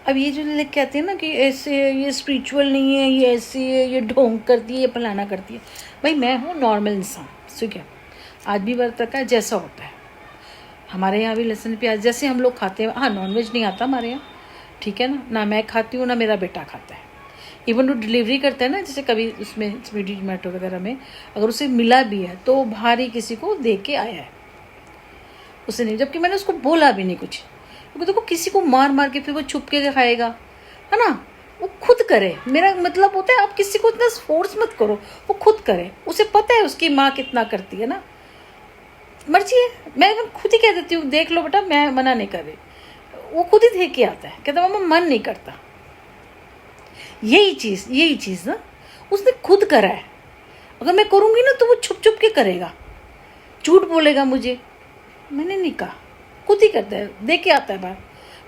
अब ये जो लिख के आते हैं ना कि ऐसे ये स्पिरिचुअल नहीं है, ये ऐसे है, ये ढोंग करती है, ये फलाना करती है। भाई मैं हूँ नॉर्मल इंसान, ठीक है। आज भी व्रत रखा है जैसा होता है। हमारे यहाँ भी लहसुन प्याज जैसे हम लोग खाते हैं। हाँ, नॉनवेज नहीं आता हमारे यहाँ, ठीक है ना मैं खाती हूँ ना मेरा बेटा खाता है। इवन वो डिलीवरी करता है ना, जैसे कभी उसमें स्विगी जोमेटो वगैरह में अगर उसे मिला भी है तो बाहर ही किसी को दे के आया है, उसे नहीं। जबकि मैंने उसको बोला भी नहीं कुछ, क्योंकि देखो किसी को मार मार के फिर वो छुप के खाएगा, है ना। वो खुद करे, मेरा मतलब होता है आप किसी को इतना फोर्स मत करो, वो खुद करे। उसे पता है उसकी माँ कितना करती है ना, मर्जी है। मैं खुद ही कह देती हूँ देख लो बेटा, मैं मना नहीं कर रही। वो खुद ही देख के आता है, कहता मम्मा मन नहीं करता। यही चीज़ ना उसने खुद करा है। अगर मैं करूँगी ना तो वो छुप छुप के करेगा, झूठ बोलेगा मुझे। मैंने नहीं कहा, खुद ही करता है, देख के आता है बाहर,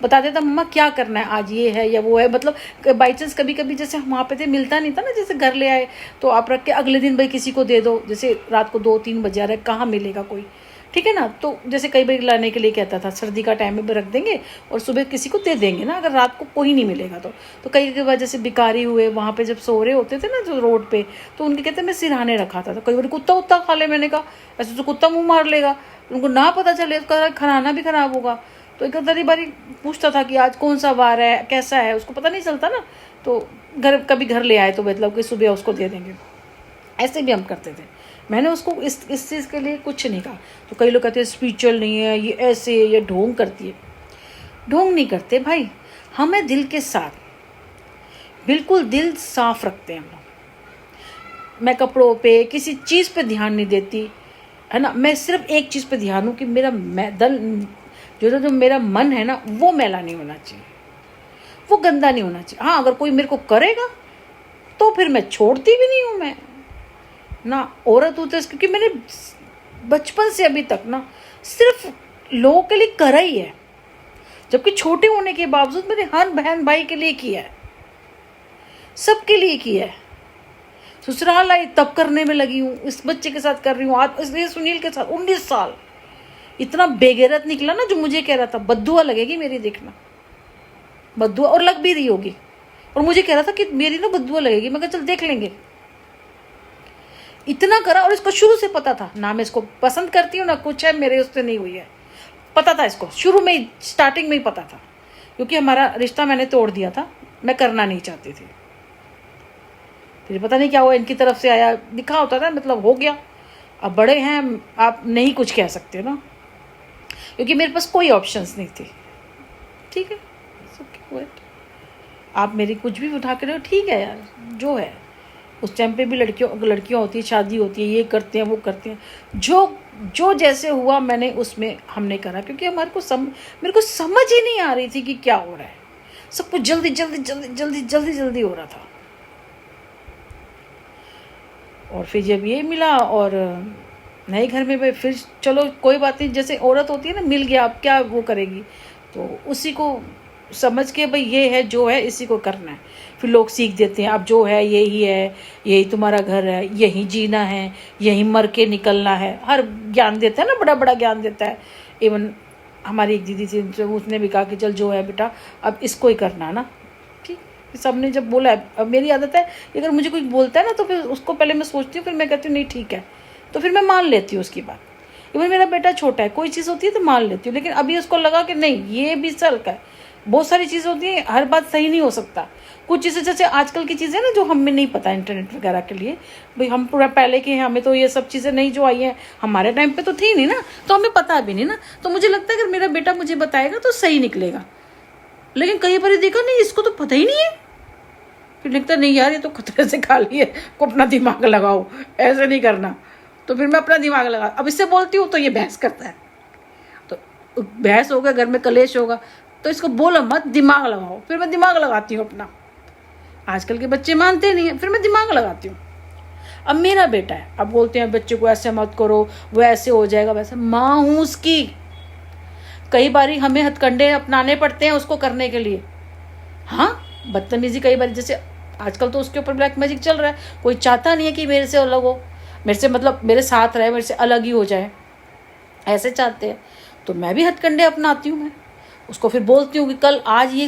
बता देता मम्मा क्या करना है आज, ये है या वो है। मतलब बाई चांस कभी कभी जैसे हम वहाँ पे थे मिलता नहीं था ना, जैसे घर ले आए तो आप रख के अगले दिन भाई किसी को दे दो। जैसे रात को 2-3 बजे आ रहा है, कहाँ मिलेगा कोई, ठीक है ना। तो जैसे कई बार लाने के लिए कहता था, सर्दी का टाइम में भी रख देंगे और सुबह किसी को दे देंगे ना, अगर रात को कोई नहीं मिलेगा तो कई बार जैसे भिखारी हुए वहाँ पे जब सो रहे होते थे ना जो रोड पे, तो उनके कहते मैं सिरहाने रखा था। तो कई बार कुत्ता उत्ता खा ले। मैंने कहा ऐसे तो कुत्ता मुँह मार लेगा, उनको ना पता चले उसका खाना भी खराब होगा। तो एक बारी बारी पूछता था कि आज कौन सा वार है, कैसा है, उसको पता नहीं चलता ना। तो कभी घर ले आए तो मतलब कि सुबह उसको दे देंगे, ऐसे भी हम करते थे। मैंने उसको इस चीज़ के लिए कुछ नहीं कहा। तो कई लोग कहते हैं स्पिरिचुअल नहीं है, ये ऐसे ये ढोंग करती है। ढोंग नहीं करते भाई, हमें दिल के साथ, बिल्कुल दिल साफ रखते हैं हम लोग। मैं कपड़ों पे किसी चीज़ पे ध्यान नहीं देती, है ना। मैं सिर्फ एक चीज़ पे ध्यान हूँ कि मेरा जो मेरा मन है ना वो मैला नहीं होना चाहिए, वो गंदा नहीं होना चाहिए। हाँ, अगर कोई मेरे को करेगा तो फिर मैं छोड़ती भी नहीं हूँ। मैं ना औरत होते, क्योंकि मैंने बचपन से अभी तक ना सिर्फ लोगों के लिए करा ही है। जबकि छोटे होने के बावजूद मैंने हर बहन भाई के लिए किया है, सबके लिए किया है। ससुराल आई तब करने में लगी हूँ, इस बच्चे के साथ कर रही हूँ आज, इसलिए सुनील के साथ 19 साल। इतना बेगैरत निकला ना जो मुझे कह रहा था बद्दुआ लगेगी मेरी, देखना बद्दुआ, और लग भी रही होगी। और मुझे कह रहा था कि मेरी ना बद्दुआ लगेगी। मैं कहा चल देख लेंगे। इतना करा, और इसको शुरू से पता था ना मैं इसको पसंद करती हूँ ना कुछ है, मेरे उससे नहीं हुई है। पता था इसको शुरू में ही, स्टार्टिंग में ही पता था, क्योंकि हमारा रिश्ता मैंने तोड़ दिया था, मैं करना नहीं चाहती थी। फिर पता नहीं क्या हुआ, इनकी तरफ से आया, दिखा होता था, मतलब हो गया। अब बड़े हैं, आप नहीं कुछ कह सकते ना, क्योंकि मेरे पास कोई ऑप्शंस नहीं थे। ठीक है, आप मेरी कुछ भी उठा कर, ठीक है यार, जो है। उस टाइम पे भी लड़कियां होती है, शादी होती है, ये करते हैं वो करते हैं, जो जैसे हुआ मैंने उसमें हमने करा। क्योंकि मेरे को समझ ही नहीं आ रही थी कि क्या हो रहा है। सब कुछ जल्दी जल्दी जल्दी जल्दी जल्दी जल्दी हो रहा था। और फिर जब ये मिला और नए घर में फिर चलो कोई बात नहीं, जैसे औरत होती है ना, मिल गया, अब क्या वो करेगी, तो उसी को समझ के भाई ये है जो है इसी को करना है। फिर लोग सीख देते हैं अब जो है यही है, यही तुम्हारा घर है, यही जीना है, यही मर के निकलना है। हर ज्ञान देता है ना, बड़ा बड़ा ज्ञान देता है। इवन हमारी एक दीदी थी, उसने भी कहा कि चल जो है बेटा अब इसको ही करना ना। ठीक, सबने जब बोला है, अब मेरी आदत है अगर मुझे कोई बोलता है ना तो फिर उसको पहले मैं सोचती हूँ, फिर मैं कहती हूँ नहीं ठीक है, तो फिर मैं मान लेती हूँ उसकी बात। इवन मेरा बेटा छोटा है, कोई चीज़ होती है तो मान लेती हूँ, लेकिन अभी उसको लगा कि नहीं ये भी चल का है। बहुत सारी चीज़ें होती हैं, हर बात सही नहीं हो सकता। कुछ चीज़ें जैसे आजकल की चीज़ें ना जो हमें नहीं पता इंटरनेट वगैरह के लिए, भाई हम पूरा पहले के हैं, हमें तो ये सब चीज़ें नहीं जो आई हैं, हमारे टाइम पे तो थी नहीं ना, तो हमें पता भी नहीं ना। तो मुझे लगता है अगर मेरा बेटा मुझे बताएगा तो सही निकलेगा। लेकिन कई बार देखा नहीं, इसको तो पता ही नहीं है, फिर लिखता नहीं यार ये तो खतरे से खाली है, को अपना दिमाग लगाओ, ऐसे नहीं करना। तो फिर मैं अपना दिमाग लगा, अब इससे बोलती हूँ तो ये बहस करता है, तो बहस होगा, घर में कलेश होगा, तो इसको बोलो मत, दिमाग लगाओ। फिर मैं दिमाग लगाती हूँ अपना। आजकल के बच्चे मानते नहीं है, फिर मैं दिमाग लगाती हूँ। अब मेरा बेटा है, अब बोलते हैं बच्चे को ऐसे मत करो, वो ऐसे हो जाएगा वैसे। माँ हूँ उसकी, कई बारी हमें हथकंडे अपनाने पड़ते हैं उसको करने के लिए। हाँ, बदतमीजी कई बार, जैसे आजकल तो उसके ऊपर ब्लैक मैजिक चल रहा है, कोई चाहता नहीं है कि मेरे से अलग हो, मेरे से मतलब मेरे साथ रहे, मेरे से अलग ही हो जाए, ऐसे चाहते हैं। तो मैं भी हथकंडे अपनाती हूँ। मैं उसको फिर बोलती हूँ कि कल आज ये